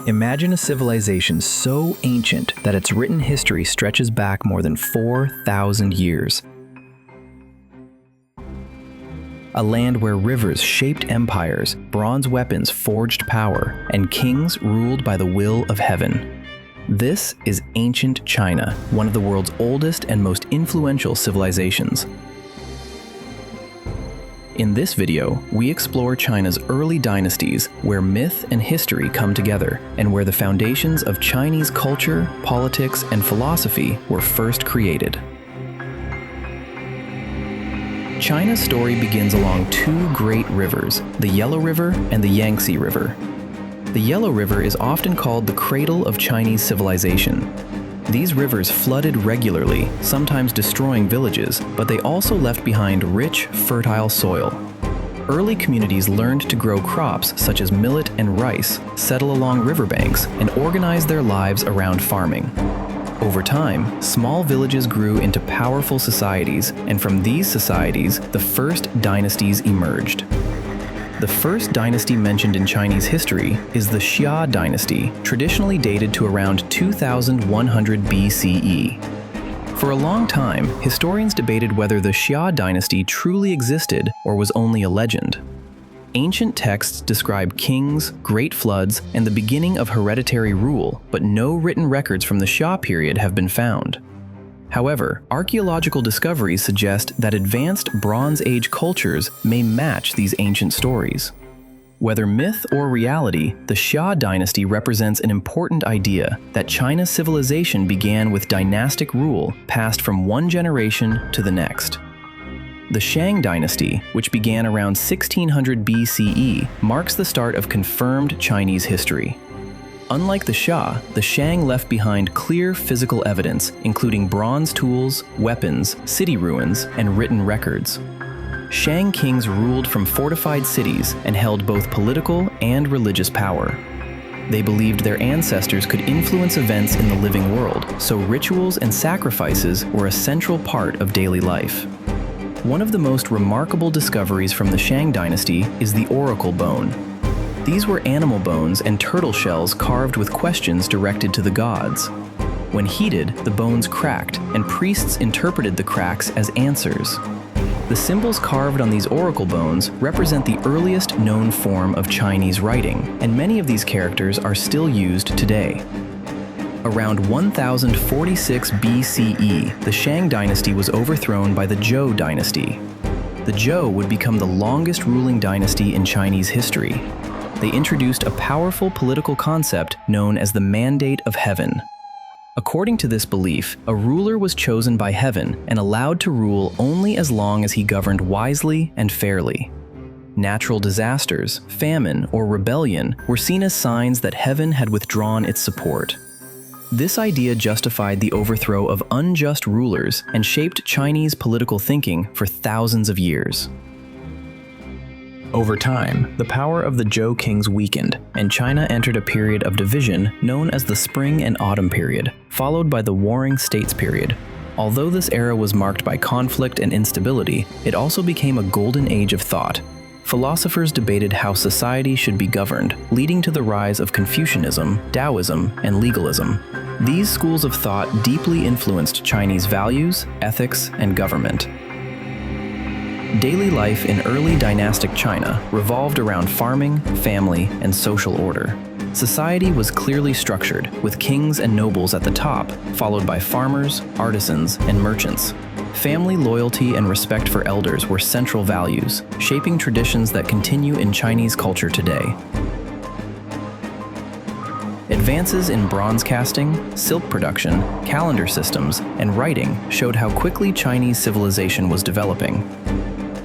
Imagine a civilization so ancient that its written history stretches back more than 4,000 years. A land where rivers shaped empires, bronze weapons forged power, and kings ruled by the will of heaven. This is ancient China, one of the world's oldest and most influential civilizations. In this video, we explore China's early dynasties, where myth and history come together, and where the foundations of Chinese culture, politics, and philosophy were first created. China's story begins along two great rivers, the Yellow River and the Yangtze River. The Yellow River is often called the cradle of Chinese civilization. These rivers flooded regularly, sometimes destroying villages, but they also left behind rich, fertile soil. Early communities learned to grow crops such as millet and rice, settle along riverbanks, and organize their lives around farming. Over time, small villages grew into powerful societies, and from these societies, the first dynasties emerged. The first dynasty mentioned in Chinese history is the Xia Dynasty, traditionally dated to around 2100 BCE. For a long time, historians debated whether the Xia Dynasty truly existed or was only a legend. Ancient texts describe kings, great floods, and the beginning of hereditary rule, but no written records from the Xia period have been found. However, archaeological discoveries suggest that advanced Bronze Age cultures may match these ancient stories. Whether myth or reality, the Xia Dynasty represents an important idea that China's civilization began with dynastic rule passed from one generation to the next. The Shang Dynasty, which began around 1600 BCE, marks the start of confirmed Chinese history. Unlike the Xia, the Shang left behind clear physical evidence, including bronze tools, weapons, city ruins, and written records. Shang kings ruled from fortified cities and held both political and religious power. They believed their ancestors could influence events in the living world, so rituals and sacrifices were a central part of daily life. One of the most remarkable discoveries from the Shang Dynasty is the oracle bone. These were animal bones and turtle shells carved with questions directed to the gods. When heated, the bones cracked, and priests interpreted the cracks as answers. The symbols carved on these oracle bones represent the earliest known form of Chinese writing, and many of these characters are still used today. Around 1046 BCE, the Shang Dynasty was overthrown by the Zhou Dynasty. The Zhou would become the longest ruling dynasty in Chinese history. They introduced a powerful political concept known as the Mandate of Heaven. According to this belief, a ruler was chosen by heaven and allowed to rule only as long as he governed wisely and fairly. Natural disasters, famine, or rebellion were seen as signs that heaven had withdrawn its support. This idea justified the overthrow of unjust rulers and shaped Chinese political thinking for thousands of years. Over time, the power of the Zhou kings weakened, and China entered a period of division known as the Spring and Autumn period, followed by the Warring States period. Although this era was marked by conflict and instability, it also became a golden age of thought. Philosophers debated how society should be governed, leading to the rise of Confucianism, Taoism, and legalism. These schools of thought deeply influenced Chinese values, ethics, and government. Daily life in early dynastic China revolved around farming, family, and social order. Society was clearly structured, with kings and nobles at the top, followed by farmers, artisans, and merchants. Family loyalty and respect for elders were central values, shaping traditions that continue in Chinese culture today. Advances in bronze casting, silk production, calendar systems, and writing showed how quickly Chinese civilization was developing.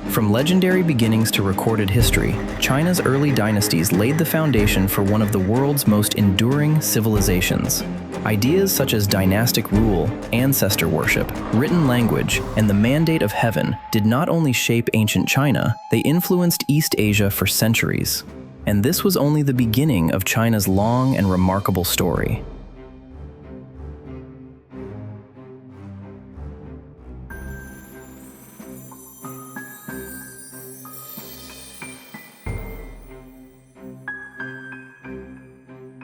From legendary beginnings to recorded history, China's early dynasties laid the foundation for one of the world's most enduring civilizations. Ideas such as dynastic rule, ancestor worship, written language, and the Mandate of Heaven did not only shape ancient China, they influenced East Asia for centuries. And this was only the beginning of China's long and remarkable story.